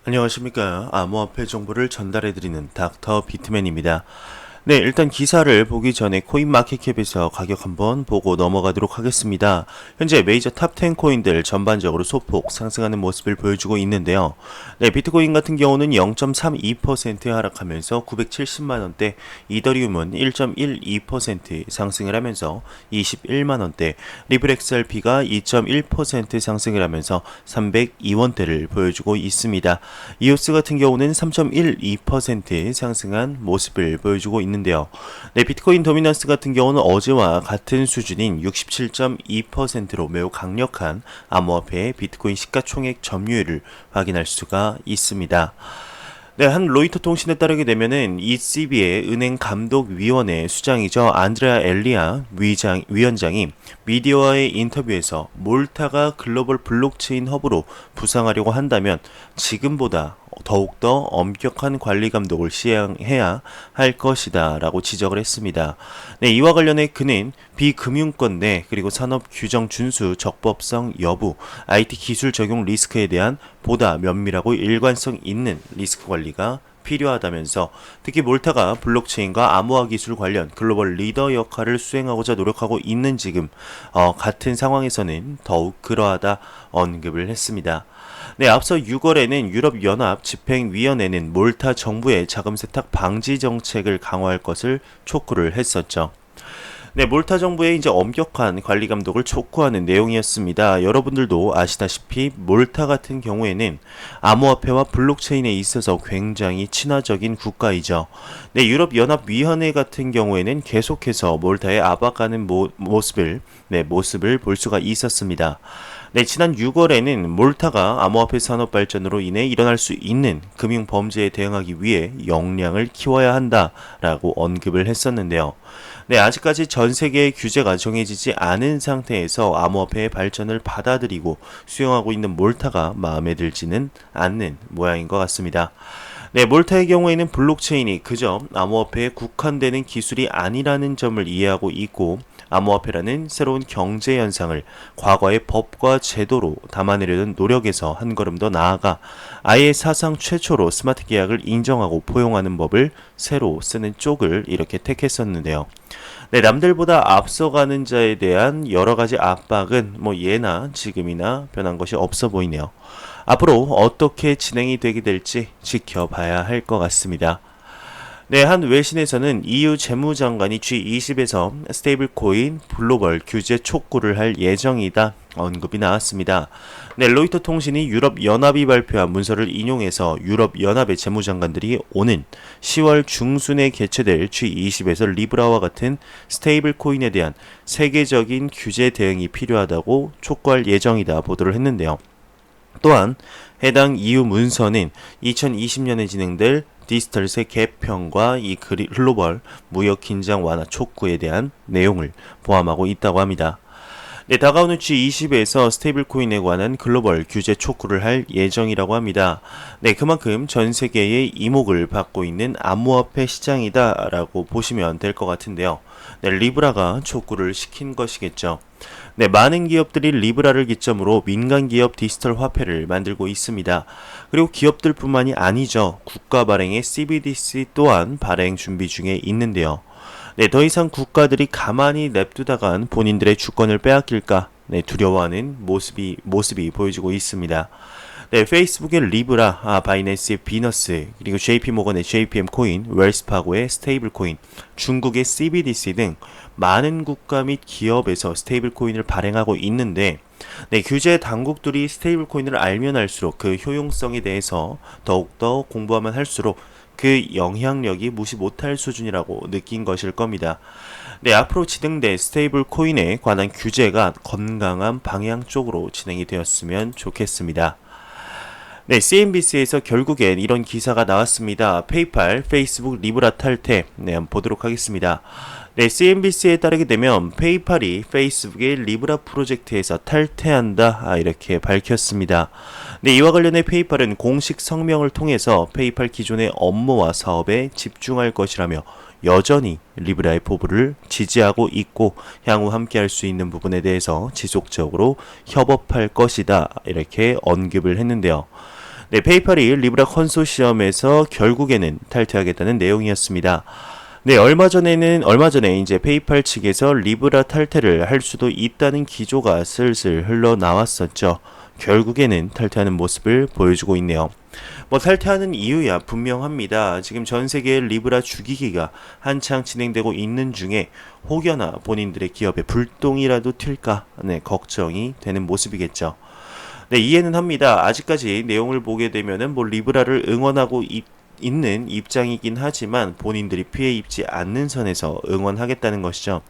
안녕하십니까. 암호화폐 정보를 전달해드리는 닥터 비트맨입니다. 네, 일단 기사를 보기 전에 코인마켓캡에서 가격 한번 보고 넘어가도록 하겠습니다. 현재 메이저 탑 10 코인들 전반적으로 소폭 상승하는 모습을 보여주고 있는데요. 네, 비트코인 같은 경우는 0.32% 하락하면서 970만원대, 이더리움은 1.12% 상승을 하면서 21만원대, 리플 XRP가 2.1% 상승을 하면서 302원대를 보여주고 있습니다. 이오스 같은 경우는 3.12% 상승한 모습을 보여주고 있는데요. 네, 비트코인 도미넌스 같은 경우는 어제와 같은 수준인 67.2%로 매우 강력한 암호화폐의 비트코인 시가총액 점유율을 확인할 수가 있습니다. 네, 한 로이터 통신에 따르게 되면은 ECB의 은행감독위원회 수장이죠. 안드레아 엘리아 위원장이 미디어와의 인터뷰에서 몰타가 글로벌 블록체인 허브로 부상하려고 한다면 지금보다 더욱더 엄격한 관리 감독을 시행해야 할 것이다 라고 지적을 했습니다. 네, 이와 관련해 그는 비금융권 내 그리고 산업 규정 준수 적법성 여부, IT 기술 적용 리스크에 대한 보다 면밀하고 일관성 있는 리스크 관리가 필요하다면서 특히 몰타가 블록체인과 암호화 기술 관련 글로벌 리더 역할을 수행하고자 노력하고 있는 지금 같은 상황에서는 더욱 그러하다 언급을 했습니다. 네, 앞서 6월에는 유럽연합 집행위원회는 몰타 정부의 자금 세탁 방지 정책을 강화할 것을 촉구를 했었죠. 네, 몰타 정부의 이제 엄격한 관리 감독을 촉구하는 내용이었습니다. 여러분들도 아시다시피 몰타 같은 경우에는 암호화폐와 블록체인에 있어서 굉장히 친화적인 국가이죠. 네, 유럽연합위원회 같은 경우에는 계속해서 몰타에 압박하는 모습을 볼 수가 있었습니다. 네, 지난 6월에는 몰타가 암호화폐 산업 발전으로 인해 일어날 수 있는 금융 범죄에 대응하기 위해 역량을 키워야 한다라고 언급을 했었는데요. 네, 아직까지 전 세계의 규제가 정해지지 않은 상태에서 암호화폐의 발전을 받아들이고 수용하고 있는 몰타가 마음에 들지는 않는 모양인 것 같습니다. 네, 몰타의 경우에는 블록체인이 그저 암호화폐에 국한되는 기술이 아니라는 점을 이해하고 있고 암호화폐라는 새로운 경제 현상을 과거의 법과 제도로 담아내려는 노력에서 한 걸음 더 나아가 아예 사상 최초로 스마트 계약을 인정하고 포용하는 법을 새로 쓰는 쪽을 이렇게 택했었는데요. 네, 남들보다 앞서가는 자에 대한 여러 가지 압박은 예나 지금이나 변한 것이 없어 보이네요. 앞으로 어떻게 진행이 되게 될지 지켜봐야 할 것 같습니다. 네, 한 외신에서는 EU 재무장관이 G20에서 스테이블 코인 글로벌 규제 촉구를 할 예정이다 언급이 나왔습니다. 네, 로이터 통신이 유럽연합이 발표한 문서를 인용해서 유럽연합의 재무장관들이 오는 10월 중순에 개최될 G20에서 리브라와 같은 스테이블 코인에 대한 세계적인 규제 대응이 필요하다고 촉구할 예정이다 보도를 했는데요. 또한 해당 EU 문서는 2020년에 진행될 디지털세 개편과 이 글로벌 무역 긴장 완화 촉구에 대한 내용을 포함하고 있다고 합니다. 네, 다가오는 G20에서 스테이블 코인에 관한 글로벌 규제 촉구를 할 예정이라고 합니다. 네, 그만큼 전 세계의 이목을 받고 있는 암호화폐 시장이다라고 보시면 될 것 같은데요. 네, 리브라가 촉구를 시킨 것이겠죠. 네, 많은 기업들이 리브라를 기점으로 민간 기업 디지털 화폐를 만들고 있습니다. 그리고 기업들뿐만이 아니죠. 국가 발행의 CBDC 또한 발행 준비 중에 있는데요. 네, 더 이상 국가들이 가만히 냅두다간 본인들의 주권을 빼앗길까 두려워하는 모습이 보여지고 있습니다. 네, 페이스북의 리브라, 바이낸스의 비너스, 그리고 JP모건의 JPM 코인, 웰스파고의 스테이블 코인, 중국의 CBDC 등 많은 국가 및 기업에서 스테이블 코인을 발행하고 있는데 네, 규제 당국들이 스테이블 코인을 알면 알수록 그 효용성에 대해서 더욱더 공부하면 할수록 그 영향력이 무시 못할 수준이라고 느낀 것일 겁니다. 네, 앞으로 진행될 스테이블 코인에 관한 규제가 건강한 방향 쪽으로 진행이 되었으면 좋겠습니다. 네, CNBC에서 결국엔 이런 기사가 나왔습니다. 페이팔, 페이스북 리브라 탈퇴. 네, 한번 보도록 하겠습니다. 네, CNBC에 따르게 되면 페이팔이 페이스북의 리브라 프로젝트에서 탈퇴한다 이렇게 밝혔습니다. 네, 이와 관련해 페이팔은 공식 성명을 통해서 페이팔 기존의 업무와 사업에 집중할 것이라며 여전히 리브라의 포부를 지지하고 있고 향후 함께할 수 있는 부분에 대해서 지속적으로 협업할 것이다 이렇게 언급을 했는데요. 네, 페이팔이 리브라 컨소시엄에서 결국에는 탈퇴하겠다는 내용이었습니다. 네, 얼마 전에 이제 페이팔 측에서 리브라 탈퇴를 할 수도 있다는 기조가 슬슬 흘러나왔었죠. 결국에는 탈퇴하는 모습을 보여주고 있네요. 뭐 탈퇴하는 이유야 분명합니다. 지금 전 세계 리브라 죽이기가 한창 진행되고 있는 중에 혹여나 본인들의 기업에 불똥이라도 튈까 걱정이 되는 모습이겠죠. 네, 이해는 합니다. 아직까지 내용을 보게 되면은 뭐 리브라를 응원하고 있는 입장이긴 하지만 본인들이 피해 입지 않는 선에서 응원하겠다는 것이죠.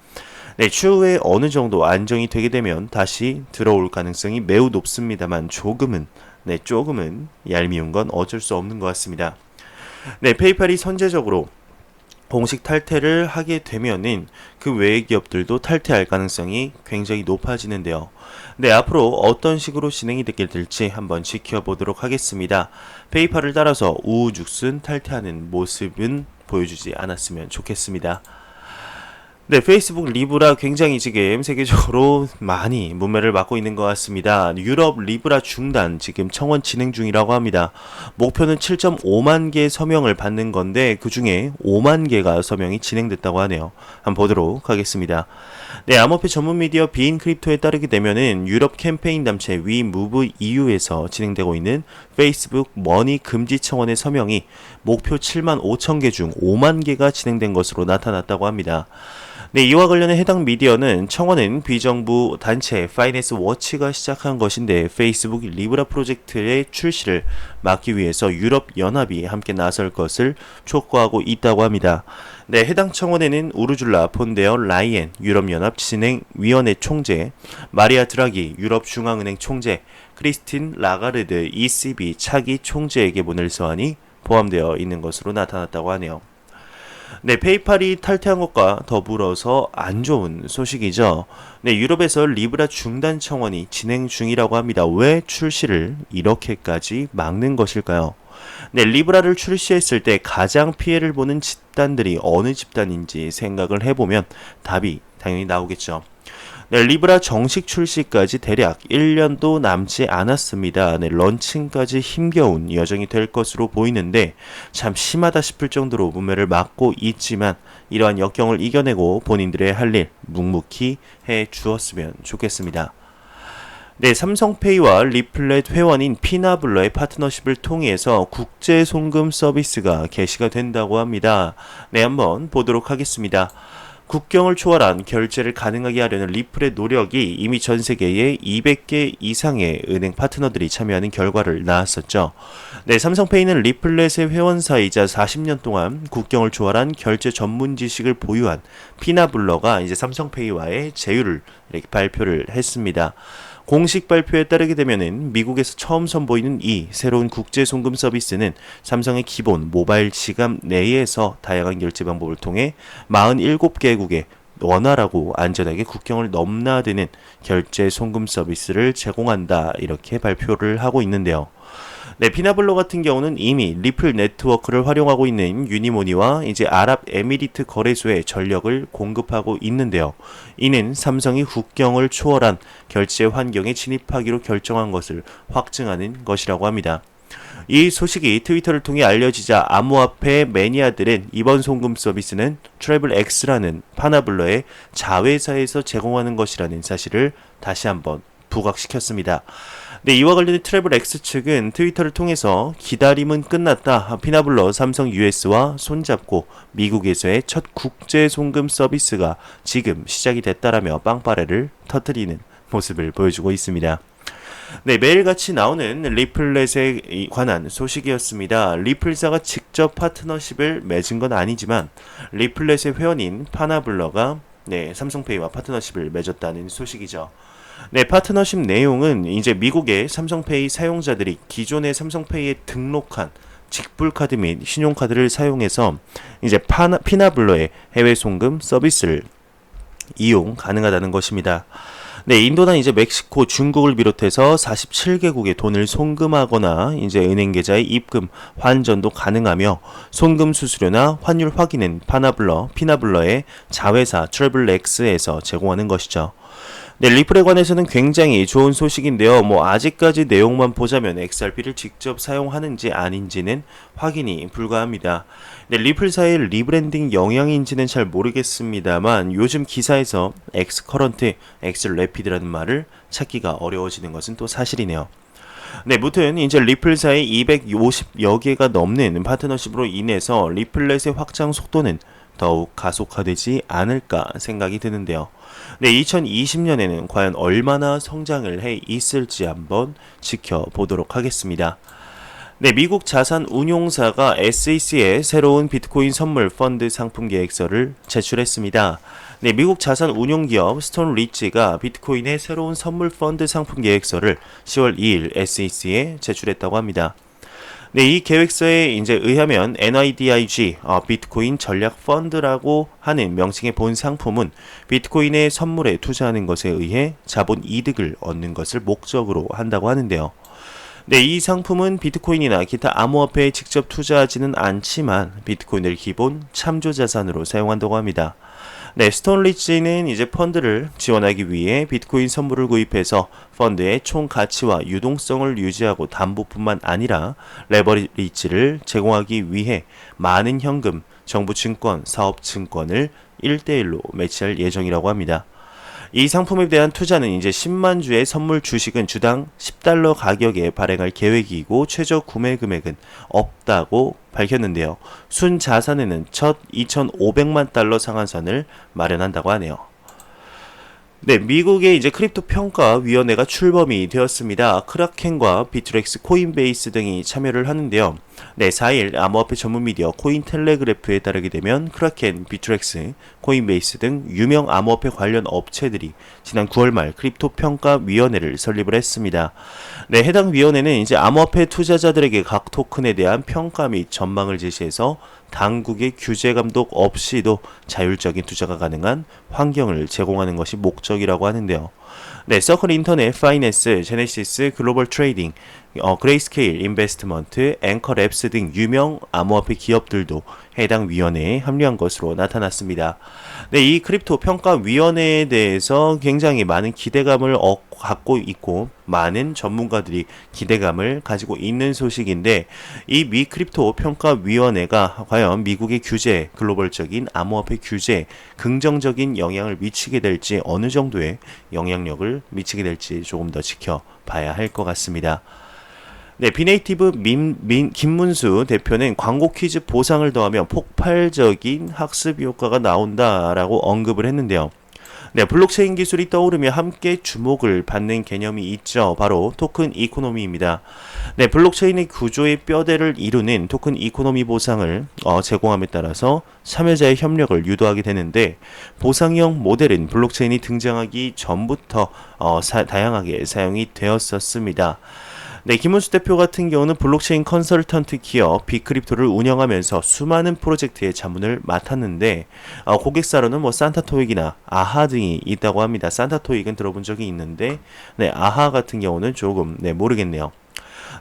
네, 추후에 어느 정도 안정이 되게 되면 다시 들어올 가능성이 매우 높습니다만 조금은 얄미운 건 어쩔 수 없는 것 같습니다. 네, 페이팔이 선제적으로 공식 탈퇴를 하게 되면은 그 외의 기업들도 탈퇴할 가능성이 굉장히 높아지는데요. 네, 앞으로 어떤 식으로 진행이 되게 될지 한번 지켜보도록 하겠습니다. 페이팔을 따라서 우후죽순 탈퇴하는 모습은 보여주지 않았으면 좋겠습니다. 네, 페이스북 리브라 굉장히 지금 세계적으로 많이 문매를 맞고 있는 것 같습니다. 유럽 리브라 중단 지금 청원 진행 중이라고 합니다. 목표는 7.5만 개 서명을 받는 건데 그 중에 5만 개가 서명이 진행됐다고 하네요. 한번 보도록 하겠습니다. 네, 암호화폐 전문 미디어 비인 크립토에 따르게 되면은 유럽 캠페인 단체 위 무브 EU에서 진행되고 있는 페이스북 머니 금지 청원의 서명이 목표 7만 5천 개 중 5만 개가 진행된 것으로 나타났다고 합니다. 네, 이와 관련해 해당 미디어는 청원은 비정부 단체 파이낸스 워치가 시작한 것인데 페이스북 리브라 프로젝트의 출시를 막기 위해서 유럽 연합이 함께 나설 것을 촉구하고 있다고 합니다. 네, 해당 청원에는 우르줄라 폰데어 라이엔 유럽연합 진행위원회 총재, 마리아 드라기 유럽중앙은행 총재, 크리스틴 라가르드 ECB 차기 총재에게 보낼 서한이 포함되어 있는 것으로 나타났다고 하네요. 네, 페이팔이 탈퇴한 것과 더불어서 안 좋은 소식이죠. 네, 유럽에서 리브라 중단 청원이 진행 중이라고 합니다. 왜 출시를 이렇게까지 막는 것일까요? 네, 리브라를 출시했을 때 가장 피해를 보는 집단들이 어느 집단인지 생각을 해보면 답이 당연히 나오겠죠. 네, 리브라 정식 출시까지 대략 1년도 남지 않았습니다. 네, 런칭까지 힘겨운 여정이 될 것으로 보이는데 참 심하다 싶을 정도로 문매를 맞고 있지만 이러한 역경을 이겨내고 본인들의 할 일 묵묵히 해 주었으면 좋겠습니다. 네, 삼성페이와 리플렛 회원인 피나블러의 파트너십을 통해서 국제 송금 서비스가 개시가 된다고 합니다. 네, 한번 보도록 하겠습니다. 국경을 초월한 결제를 가능하게 하려는 리플의 노력이 이미 전 세계에 200개 이상의 은행 파트너들이 참여하는 결과를 낳았었죠. 네, 삼성페이는 리플렛의 회원사이자 40년 동안 국경을 초월한 결제 전문 지식을 보유한 피나블러가 이제 삼성페이와의 제휴를 이렇게 발표를 했습니다. 공식 발표에 따르게 되면은 미국에서 처음 선보이는 이 새로운 국제 송금 서비스는 삼성의 기본 모바일 지갑 내에서 다양한 결제 방법을 통해 47개국에 원활하고 안전하게 국경을 넘나드는 결제 송금 서비스를 제공한다 이렇게 발표를 하고 있는데요. 네, 피나블러 같은 경우는 이미 리플 네트워크를 활용하고 있는 유니모니와 이제 아랍에미리트 거래소에 전력을 공급하고 있는데요. 이는 삼성이 국경을 초월한 결제 환경에 진입하기로 결정한 것을 확증하는 것이라고 합니다. 이 소식이 트위터를 통해 알려지자 암호화폐 매니아들은 이번 송금 서비스는 트래블X라는 파나블러의 자회사에서 제공하는 것이라는 사실을 다시 한번 부각시켰습니다. 네, 이와 관련해 트래블X 측은 트위터를 통해서 기다림은 끝났다. 피나블러 삼성 US와 손잡고 미국에서의 첫 국제 송금 서비스가 지금 시작이 됐다라며 빵빠레를 터뜨리는 모습을 보여주고 있습니다. 네, 매일같이 나오는 리플렛에 관한 소식이었습니다. 리플사가 직접 파트너십을 맺은 건 아니지만 리플렛의 회원인 파나블러가 삼성페이와 파트너십을 맺었다는 소식이죠. 네, 파트너십 내용은 이제 미국의 삼성페이 사용자들이 기존의 삼성페이에 등록한 직불카드 및 신용카드를 사용해서 이제 피나블러의 해외 송금 서비스를 이용 가능하다는 것입니다. 네, 인도나 이제 멕시코, 중국을 비롯해서 47개국에 돈을 송금하거나 이제 은행 계좌에 입금, 환전도 가능하며 송금 수수료나 환율 확인은 피나블러의 자회사 트래블X에서 제공하는 것이죠. 네, 리플에 관해서는 굉장히 좋은 소식인데요. 아직까지 내용만 보자면 XRP를 직접 사용하는지 아닌지는 확인이 불가합니다. 네, 리플사의 리브랜딩 영향인지는 잘 모르겠습니다만 요즘 기사에서 엑스커런트, 엑스래피드라는 말을 찾기가 어려워지는 것은 또 사실이네요. 네, 무튼 이제 리플사의 250여 개가 넘는 파트너십으로 인해서 리플렛의 확장 속도는 더욱 가속화되지 않을까 생각이 드는데요. 네, 2020년에는 과연 얼마나 성장을 해 있을지 한번 지켜보도록 하겠습니다. 네, 미국 자산 운용사가 SEC에 새로운 비트코인 선물 펀드 상품 계획서를 제출했습니다. 네, 미국 자산 운용 기업 스톤 리치가 비트코인의 새로운 선물 펀드 상품 계획서를 10월 2일 SEC에 제출했다고 합니다. 네, 이 계획서에 이제 의하면 NIDIG, 비트코인 전략 펀드라고 하는 명칭의 본 상품은 비트코인의 선물에 투자하는 것에 의해 자본 이득을 얻는 것을 목적으로 한다고 하는데요. 네, 이 상품은 비트코인이나 기타 암호화폐에 직접 투자하지는 않지만 비트코인을 기본 참조 자산으로 사용한다고 합니다. 네, 스톤리치는 이제 펀드를 지원하기 위해 비트코인 선물을 구입해서 펀드의 총 가치와 유동성을 유지하고 담보뿐만 아니라 레버리지를 제공하기 위해 많은 현금, 정부 증권, 사업 증권을 1대1로 매치할 예정이라고 합니다. 이 상품에 대한 투자는 이제 10만 주의 선물 주식은 주당 $10 가격에 발행할 계획이고 최저 구매 금액은 없다고 밝혔는데요. 순 자산에는 첫 $2,500만 상한선을 마련한다고 하네요. 네, 미국의 이제 크립토 평가 위원회가 출범이 되었습니다. 크라켄과 비트렉스, 코인베이스 등이 참여를 하는데요. 네, 4일 암호화폐 전문 미디어 코인텔레그래프에 따르게 되면 크라켄, 비트렉스, 코인베이스 등 유명 암호화폐 관련 업체들이 지난 9월 말 크립토 평가 위원회를 설립을 했습니다. 네, 해당 위원회는 이제 암호화폐 투자자들에게 각 토큰에 대한 평가 및 전망을 제시해서 당국의 규제 감독 없이도 자율적인 투자가 가능한 환경을 제공하는 것이 목적이라고 하는데요. 네, 서클 인터넷 파이낸스, 제네시스 글로벌 트레이딩, 그레이스케일 인베스트먼트, 앵커랩스 등 유명 암호화폐 기업들도 해당 위원회에 합류한 것으로 나타났습니다. 네, 이 크립토 평가 위원회에 대해서 굉장히 많은 기대감을 갖고 있고 많은 전문가들이 기대감을 가지고 있는 소식인데 이 미 크립토 평가 위원회가 과연 미국의 규제, 글로벌적인 암호화폐 규제에 긍정적인 영향을 미치게 될지 어느 정도의 영향력을 미치게 될지 조금 더 지켜봐야 할 것 같습니다. 네, 비네이티브 김문수 대표는 광고 퀴즈 보상을 더하면 폭발적인 학습 효과가 나온다라고 언급을 했는데요. 네, 블록체인 기술이 떠오르며 함께 주목을 받는 개념이 있죠. 바로 토큰 이코노미입니다. 네, 블록체인의 구조의 뼈대를 이루는 토큰 이코노미 보상을 제공함에 따라서 참여자의 협력을 유도하게 되는데 보상형 모델은 블록체인이 등장하기 전부터 다양하게 사용이 되었었습니다. 네, 김문수 대표 같은 경우는 블록체인 컨설턴트 기업 비크립토를 운영하면서 수많은 프로젝트의 자문을 맡았는데 고객사로는 산타토익이나 아하 등이 있다고 합니다. 산타토익은 들어본 적이 있는데 네, 아하 같은 경우는 조금 모르겠네요.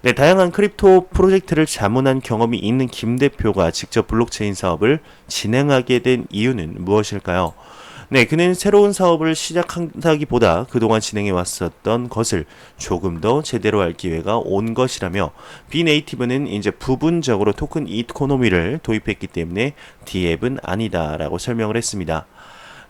네, 다양한 크립토 프로젝트를 자문한 경험이 있는 김 대표가 직접 블록체인 사업을 진행하게 된 이유는 무엇일까요? 네, 그는 새로운 사업을 시작한다기보다 그동안 진행해 왔었던 것을 조금 더 제대로 할 기회가 온 것이라며 비네이티브는 이제 부분적으로 토큰 이코노미를 도입했기 때문에 D앱은 아니다라고 설명을 했습니다.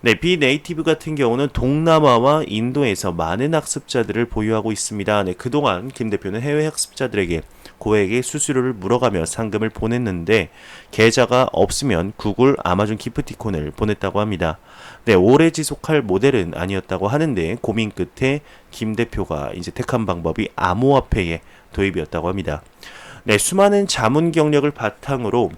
네, 비네이티브 같은 경우는 동남아와 인도에서 많은 학습자들을 보유하고 있습니다. 네, 그동안 김 대표는 해외 학습자들에게 고액의 수수료를 물어가며 상금을 보냈는데 계좌가 없으면 구글, 아마존 기프티콘을 보냈다고 합니다. 네, 오래 지속할 모델은 아니었다고 하는데 고민 끝에 김 대표가 이제 택한 방법이 암호화폐의 도입이었다고 합니다. 네, 수많은 자문 경력을 바탕으로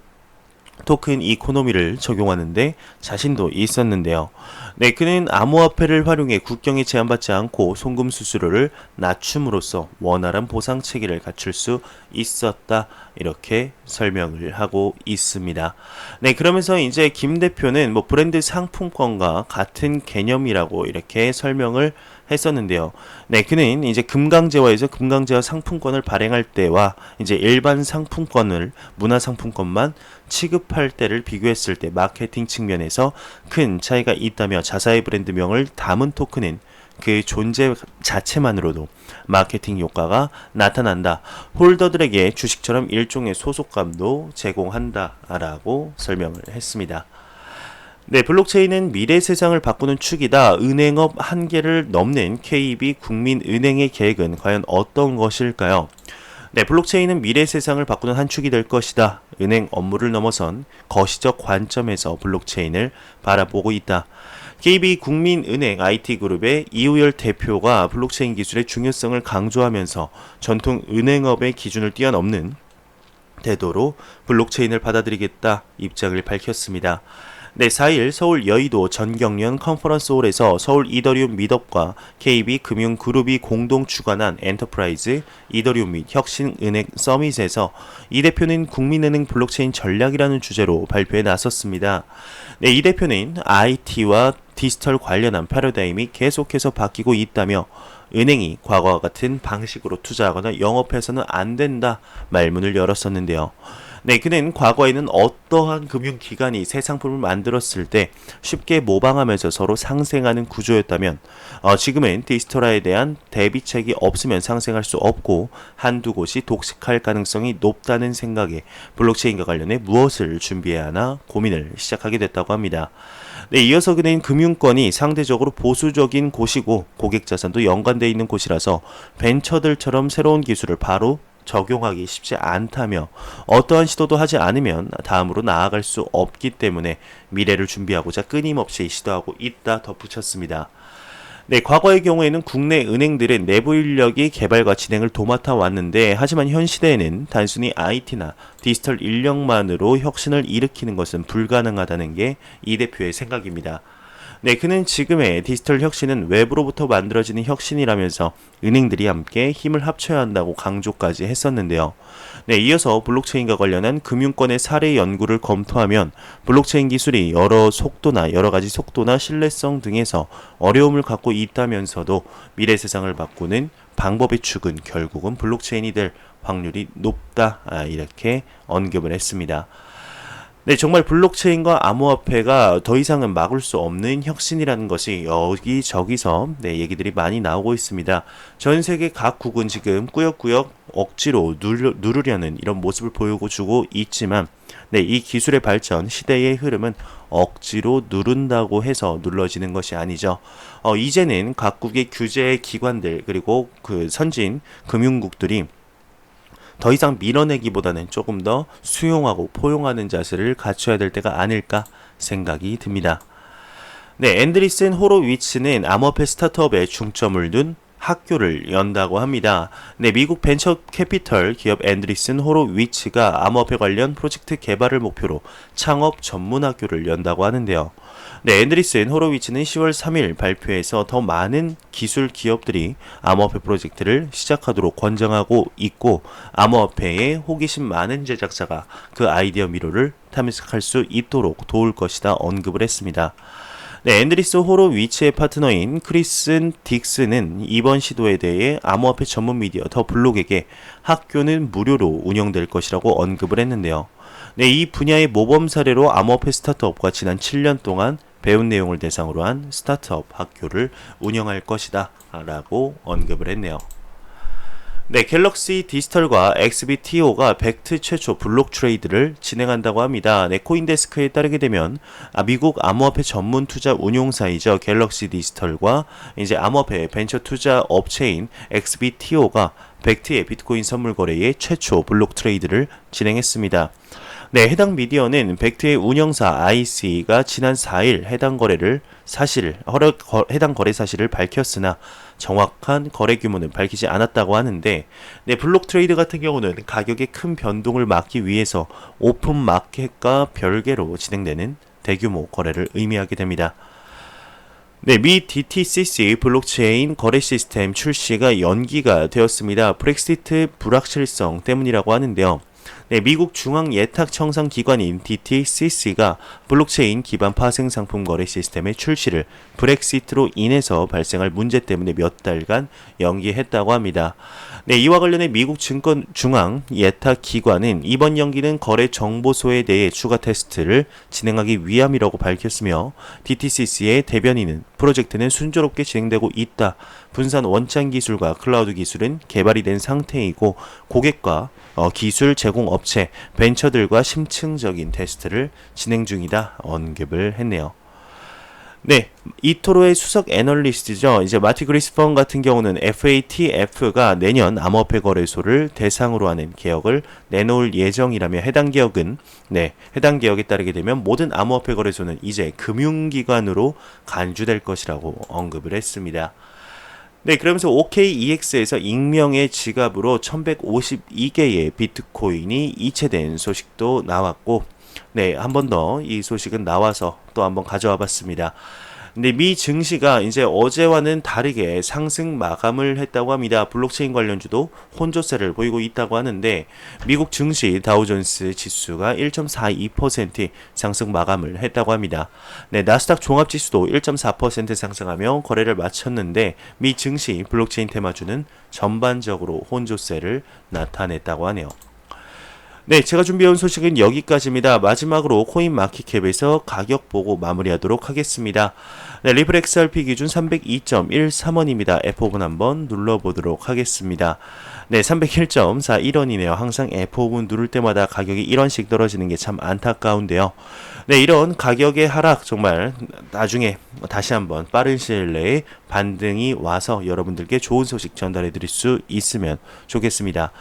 토큰 이코노미를 적용하는데 자신도 있었는데요. 네, 그는 암호화폐를 활용해 국경에 제한받지 않고 송금 수수료를 낮춤으로써 원활한 보상 체계를 갖출 수 있었다. 이렇게 설명을 하고 있습니다. 네, 그러면서 이제 김 대표는 브랜드 상품권과 같은 개념이라고 이렇게 설명을 했었는데요. 네, 그는 이제 금강제화에서 금강제화 상품권을 발행할 때와 이제 일반 상품권을 문화 상품권만 취급할 때를 비교했을 때 마케팅 측면에서 큰 차이가 있다며 자사의 브랜드명을 담은 토큰은 그 존재 자체만으로도 마케팅 효과가 나타난다. 홀더들에게 주식처럼 일종의 소속감도 제공한다라고 설명을 했습니다. 네, 블록체인은 미래 세상을 바꾸는 축이다. 은행업 한계를 넘는 KB 국민은행의 계획은 과연 어떤 것일까요? 네, 블록체인은 미래 세상을 바꾸는 한 축이 될 것이다. 은행 업무를 넘어선 거시적 관점에서 블록체인을 바라보고 있다. KB국민은행 IT그룹의 이우열 대표가 블록체인 기술의 중요성을 강조하면서 전통 은행업의 기준을 뛰어넘는 태도로 블록체인을 받아들이겠다 입장을 밝혔습니다. 네, 4일 서울 여의도 전경련 컨퍼런스홀에서 서울 이더리움 밋업과 KB금융그룹이 공동 주관한 엔터프라이즈 이더리움 및 혁신은행 서밋에서 이 대표는 국민은행 블록체인 전략이라는 주제로 발표에 나섰습니다. 네, 이 대표는 IT와 디지털 관련한 패러다임이 계속해서 바뀌고 있다며 은행이 과거와 같은 방식으로 투자하거나 영업해서는 안 된다 말문을 열었었는데요. 네, 그는 과거에는 어떠한 금융기관이 새 상품을 만들었을 때 쉽게 모방하면서 서로 상생하는 구조였다면 지금은 디지털화에 대한 대비책이 없으면 상생할 수 없고 한두 곳이 독식할 가능성이 높다는 생각에 블록체인과 관련해 무엇을 준비해야 하나 고민을 시작하게 됐다고 합니다. 네, 이어서 그는 금융권이 상대적으로 보수적인 곳이고 고객 자산도 연관되어 있는 곳이라서 벤처들처럼 새로운 기술을 바로 적용하기 쉽지 않다며 어떠한 시도도 하지 않으면 다음으로 나아갈 수 없기 때문에 미래를 준비하고자 끊임없이 시도하고 있다 덧붙였습니다. 네, 과거의 경우에는 국내 은행들의 내부 인력이 개발과 진행을 도맡아 왔는데 하지만 현 시대에는 단순히 IT나 디지털 인력만으로 혁신을 일으키는 것은 불가능하다는 게 이 대표의 생각입니다. 네, 그는 지금의 디지털 혁신은 외부로부터 만들어지는 혁신이라면서 은행들이 함께 힘을 합쳐야 한다고 강조까지 했었는데요. 네, 이어서 블록체인과 관련한 금융권의 사례 연구를 검토하면 블록체인 기술이 여러 가지 속도나 신뢰성 등에서 어려움을 갖고 있다면서도 미래 세상을 바꾸는 방법의 축은 결국은 블록체인이 될 확률이 높다 이렇게 언급을 했습니다. 네, 정말 블록체인과 암호화폐가 더 이상은 막을 수 없는 혁신이라는 것이 여기저기서 얘기들이 많이 나오고 있습니다. 전 세계 각국은 지금 꾸역꾸역 억지로 누르려는 이런 모습을 보여주고 있지만 이 기술의 발전, 시대의 흐름은 억지로 누른다고 해서 눌러지는 것이 아니죠. 이제는 각국의 규제 기관들 그리고 그 선진 금융국들이 더 이상 밀어내기보다는 조금 더 수용하고 포용하는 자세를 갖춰야 될 때가 아닐까 생각이 듭니다. 네, 앤드리슨 호로위츠는 암호화폐 스타트업에 중점을 둔 학교를 연다고 합니다. 네, 미국 벤처 캐피털 기업 앤드리슨 호로위츠가 암호화폐 관련 프로젝트 개발을 목표로 창업 전문 학교를 연다고 하는데요. 네, 앤드리슨 호로위츠는 10월 3일 발표에서 더 많은 기술 기업들이 암호화폐 프로젝트를 시작하도록 권장하고 있고 암호화폐에 호기심 많은 제작자가 그 아이디어 미로를 탐색할 수 있도록 도울 것이다 언급을 했습니다. 네, 앤드리스 호로위츠의 파트너인 크리슨 딕스는 이번 시도에 대해 암호화폐 전문 미디어 더 블록에게 학교는 무료로 운영될 것이라고 언급을 했는데요. 네, 이 분야의 모범 사례로 암호화폐 스타트업과 지난 7년 동안 배운 내용을 대상으로 한 스타트업 학교를 운영할 것이다 라고 언급을 했네요. 네, 갤럭시 디지털과 XBTO가 벡트 최초 블록 트레이드를 진행한다고 합니다. 네, 코인데스크에 따르게 되면 미국 암호화폐 전문 투자 운용사이죠. 갤럭시 디지털과 이제 암호화폐 벤처 투자 업체인 XBTO가 벡트의 비트코인 선물 거래에 최초 블록 트레이드를 진행했습니다. 네, 해당 미디어는 벡트의 운영사 IC가 지난 4일 해당 거래 사실을 밝혔으나 정확한 거래 규모는 밝히지 않았다고 하는데 네, 블록 트레이드 같은 경우는 가격의 큰 변동을 막기 위해서 오픈 마켓과 별개로 진행되는 대규모 거래를 의미하게 됩니다. 네, 미 DTCC 블록체인 거래 시스템 출시가 연기가 되었습니다. 브렉시트 불확실성 때문이라고 하는데요. 네, 미국 중앙예탁청산기관인 DTCC가 블록체인 기반 파생 상품 거래 시스템의 출시를 브렉시트로 인해서 발생할 문제 때문에 몇 달간 연기했다고 합니다. 네, 이와 관련해 미국 중앙예탁기관은 이번 연기는 거래 정보소에 대해 추가 테스트를 진행하기 위함이라고 밝혔으며 DTCC의 대변인은 프로젝트는 순조롭게 진행되고 있다. 분산 원장 기술과 클라우드 기술은 개발이 된 상태이고 고객과 기술 제공 업체, 벤처들과 심층적인 테스트를 진행 중이다. 언급을 했네요. 네, 이토로의 수석 애널리스트죠. 이제 마티 그리스펀 같은 경우는 FATF가 내년 암호화폐 거래소를 대상으로 하는 개혁을 내놓을 예정이라며 해당 개혁에 따르게 되면 모든 암호화폐 거래소는 이제 금융기관으로 간주될 것이라고 언급을 했습니다. 네, 그러면서 OKEX에서 익명의 지갑으로 1152개의 비트코인이 이체된 소식도 나왔고, 네, 한 번 더 이 소식은 나와서 또 한번 가져와 봤습니다. 근데 미 증시가 이제 어제와는 다르게 상승 마감을 했다고 합니다. 블록체인 관련주도 혼조세를 보이고 있다고 하는데 미국 증시 다우존스 지수가 1.42% 상승 마감을 했다고 합니다. 네, 나스닥 종합지수도 1.4% 상승하며 거래를 마쳤는데 미 증시 블록체인 테마주는 전반적으로 혼조세를 나타냈다고 하네요. 네, 제가 준비해온 소식은 여기까지입니다. 마지막으로 코인마켓캡에서 가격 보고 마무리하도록 하겠습니다. 네, 리플 XRP 기준 302.13원입니다. F5분 한번 눌러보도록 하겠습니다. 네, 301.41원이네요. 항상 F5분 누를 때마다 가격이 1원씩 떨어지는 게 참 안타까운데요. 네, 이런 가격의 하락 정말 나중에 다시 한번 빠른 시일 내에 반등이 와서 여러분들께 좋은 소식 전달해 드릴 수 있으면 좋겠습니다.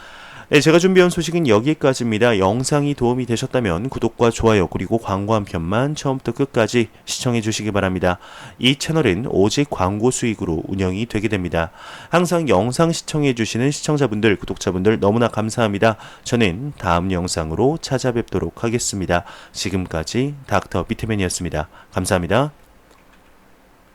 네, 제가 준비한 소식은 여기까지입니다. 영상이 도움이 되셨다면 구독과 좋아요 그리고 광고 한 편만 처음부터 끝까지 시청해 주시기 바랍니다. 이 채널은 오직 광고 수익으로 운영이 되게 됩니다. 항상 영상 시청해 주시는 시청자분들, 구독자분들 너무나 감사합니다. 저는 다음 영상으로 찾아뵙도록 하겠습니다. 지금까지 닥터 비트맨이었습니다. 감사합니다.